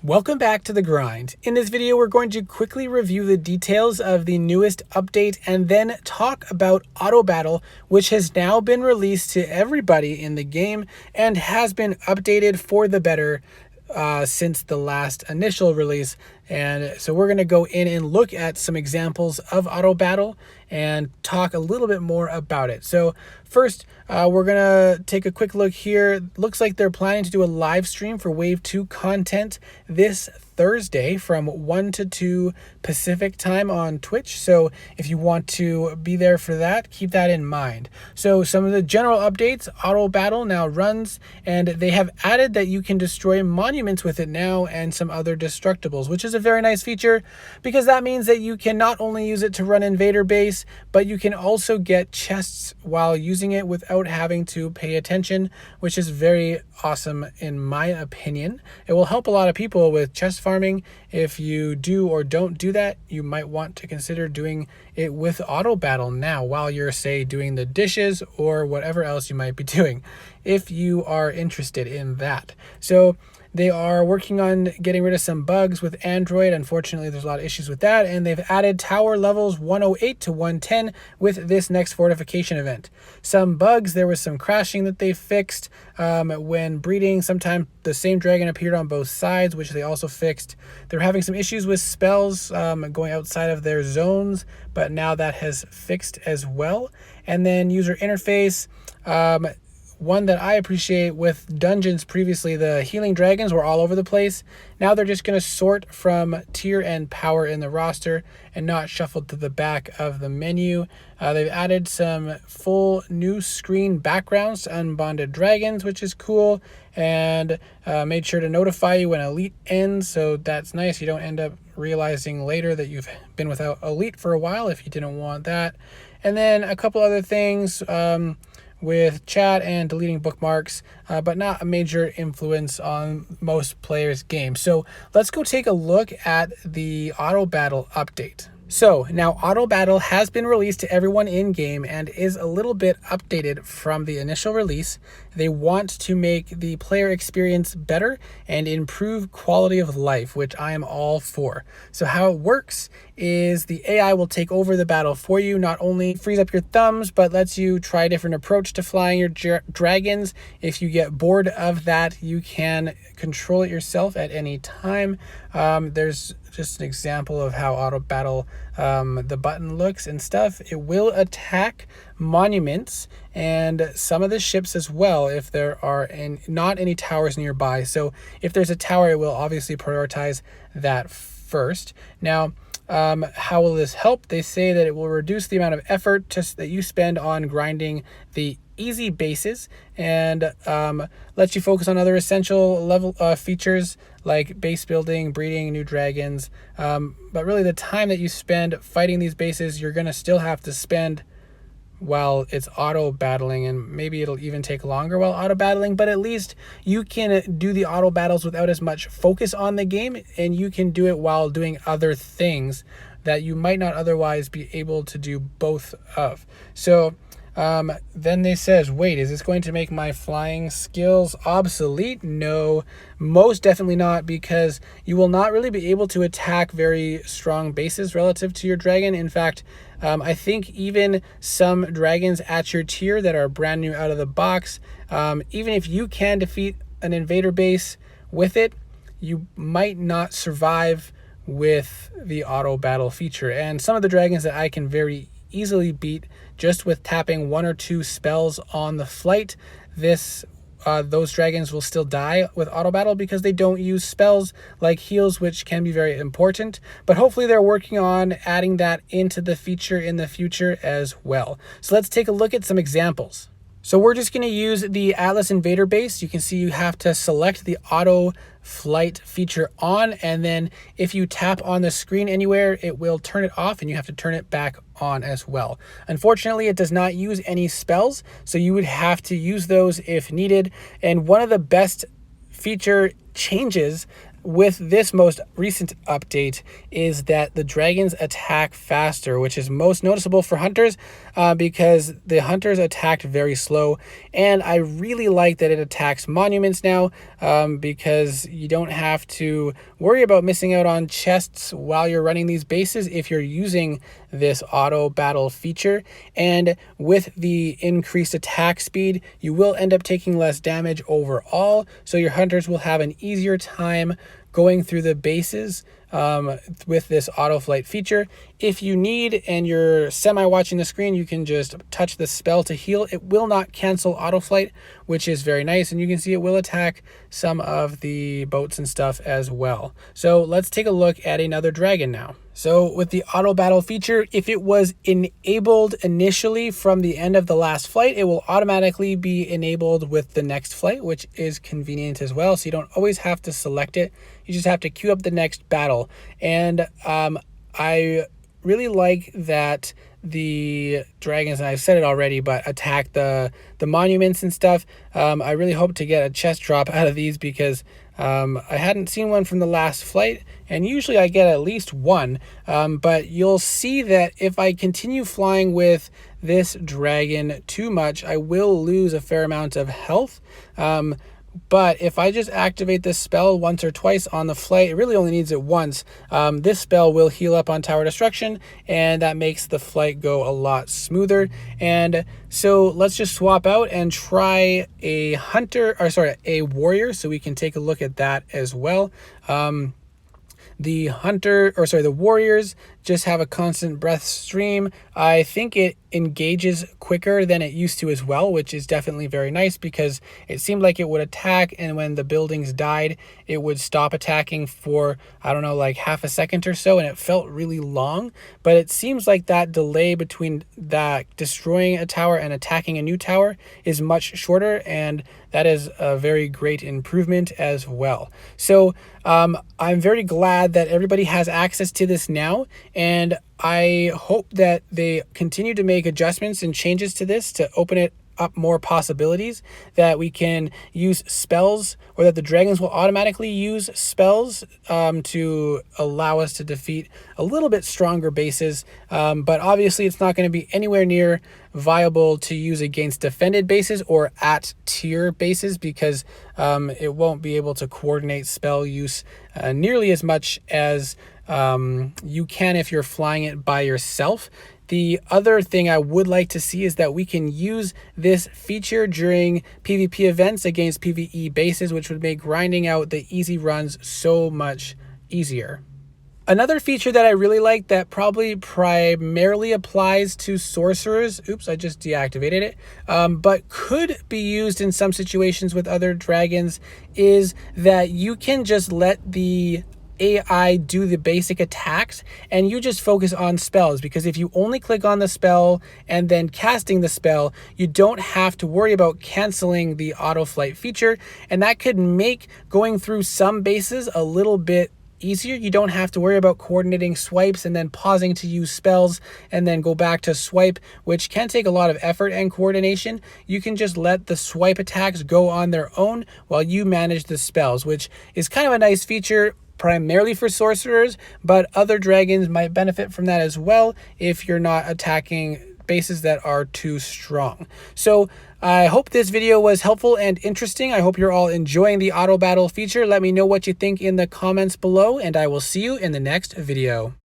Welcome back to The Grind. In this video, we're going to quickly review the details of the newest update and then talk about Auto Battle, which has now been released to everybody in the game and has been updated for the better since the last initial release. And so we're going to go in and look at some examples of Auto Battle and talk a little bit more about it. So first, we're going to take a quick look here. Looks like they're planning to do a live stream for Wave 2 content this Thursday from 1 to 2 Pacific time on Twitch. So if you want to be there for that, keep that in mind. So some of the general updates: Auto Battle now runs, and they have added that you can destroy monuments with it now and some other destructibles, which is a very nice feature because that means that you can not only use it to run invader base, but you can also get chests while using it without having to pay attention, which is very awesome in my opinion. It will help a lot of people with chest farming. If you do or don't do that, you might want to consider doing it with Auto Battle now while you're, say, doing the dishes or whatever else you might be doing, if you are interested in that. So they are working on getting rid of some bugs with Android. Unfortunately, there's a lot of issues with that, and they've added tower levels 108 to 110 with this next fortification event. Some bugs: there was some crashing that they fixed when breeding. Sometimes the same dragon appeared on both sides, which they also fixed. They're having some issues with spells going outside of their zones, but now that has fixed as well. And then user interface. One that I appreciate with dungeons: previously the healing dragons were all over the place. Now they're just going to sort from tier and power in the roster and not shuffled to the back of the menu. They've added some full new screen backgrounds to unbonded dragons, which is cool, and made sure to notify you when Elite ends, so that's nice. You don't end up realizing later that you've been without Elite for a while if you didn't want that. And then a couple other things with chat and deleting bookmarks, but not a major influence on most players' games. So let's go take a look at the Auto Battle update. So now Auto Battle has been released to everyone in game and is a little bit updated from the initial release. They want to make the player experience better and improve quality of life, which I am all for. So how it works is the AI will take over the battle for you. Not only frees up your thumbs, but lets you try a different approach to flying your dragons. If you get bored of that, you can control it yourself at any time. There's just an example of how Auto Battle, the button looks and stuff. It will attack monuments and some of the ships as well if there are not any towers nearby. So if there's a tower, it will obviously prioritize that first. Now, how will this help? They say that it will reduce the amount of effort that you spend on grinding the easy bases and lets you focus on other essential level features like base building, breeding new dragons. But really the time that you spend fighting these bases, you're going to still have to spend while it's auto battling, and maybe it'll even take longer while auto battling, but at least you can do the auto battles without as much focus on the game, and you can do it while doing other things that you might not otherwise be able to do both of. So then they says, wait, is this going to make my flying skills obsolete? No, most definitely not, because you will not really be able to attack very strong bases relative to your dragon. In fact, I think even some dragons at your tier that are brand new out of the box, even if you can defeat an invader base with it, you might not survive with the auto battle feature. And some of the dragons that I can very easily beat just with tapping 1 or 2 spells on the flight, those dragons will still die with auto battle because they don't use spells like heals, which can be very important. But hopefully they're working on adding that into the feature in the future as well. So let's take a look at some examples. So we're just going to use the Atlas Invader base. You can see you have to select the auto flight feature on, and then if you tap on the screen anywhere, it will turn it off and you have to turn it back on as well. Unfortunately, it does not use any spells, so you would have to use those if needed. And one of the best feature changes with this most recent update is that the dragons attack faster, which is most noticeable for hunters because the hunters attacked very slow. And I really like that it attacks monuments now because you don't have to worry about missing out on chests while you're running these bases if you're using this auto battle feature. And with the increased attack speed, you will end up taking less damage overall, so your hunters will have an easier time going through the bases with this auto flight feature. If you need and you're semi watching the screen, you can just touch the spell to heal. It will not cancel auto flight, which is very nice, and you can see it will attack some of the boats and stuff as well. So let's take a look at another dragon now. So with the auto battle feature, if it was enabled initially from the end of the last flight, it will automatically be enabled with the next flight, which is convenient as well. So you don't always have to select it. You just have to queue up the next battle. And I really like that the dragons, and I've said it already, but attack the monuments and stuff. I really hope to get a chest drop out of these because I hadn't seen one from the last flight, and usually I get at least one. But you'll see that if I continue flying with this dragon too much, I will lose a fair amount of health. But if I just activate this spell once or twice on the flight, it really only needs it once, this spell will heal up on tower destruction, and that makes the flight go a lot smoother. And so let's just swap out and try a warrior, so we can take a look at that as well. The warriors just have a constant breath stream. I think it engages quicker than it used to as well, which is definitely very nice because it seemed like it would attack, and when the buildings died, it would stop attacking for, I don't know, like half a second or so, and it felt really long. But it seems like that delay between that destroying a tower and attacking a new tower is much shorter, and that is a very great improvement as well. So I'm very glad that everybody has access to this now, and I hope that they continue to make adjustments and changes to this to open it up more possibilities, that we can use spells, or that the dragons will automatically use spells to allow us to defeat a little bit stronger bases. But obviously it's not going to be anywhere near viable to use against defended bases or at tier bases because it won't be able to coordinate spell use nearly as much as you can if you're flying it by yourself. The other thing I would like to see is that we can use this feature during PvP events against PvE bases, which would make grinding out the easy runs so much easier. Another feature that I really like that probably primarily applies to sorcerers, oops, I just deactivated it, but could be used in some situations with other dragons, is that you can just let the AI do the basic attacks and you just focus on spells, because if you only click on the spell and then casting the spell, you don't have to worry about canceling the auto flight feature, and that could make going through some bases a little bit easier. You don't have to worry about coordinating swipes and then pausing to use spells and then go back to swipe, which can take a lot of effort and coordination. You can just let the swipe attacks go on their own while you manage the spells, which is kind of a nice feature primarily for sorcerers, but other dragons might benefit from that as well if you're not attacking bases that are too strong. So I hope this video was helpful and interesting. I hope you're all enjoying the auto battle feature. Let me know what you think in the comments below, and I will see you in the next video.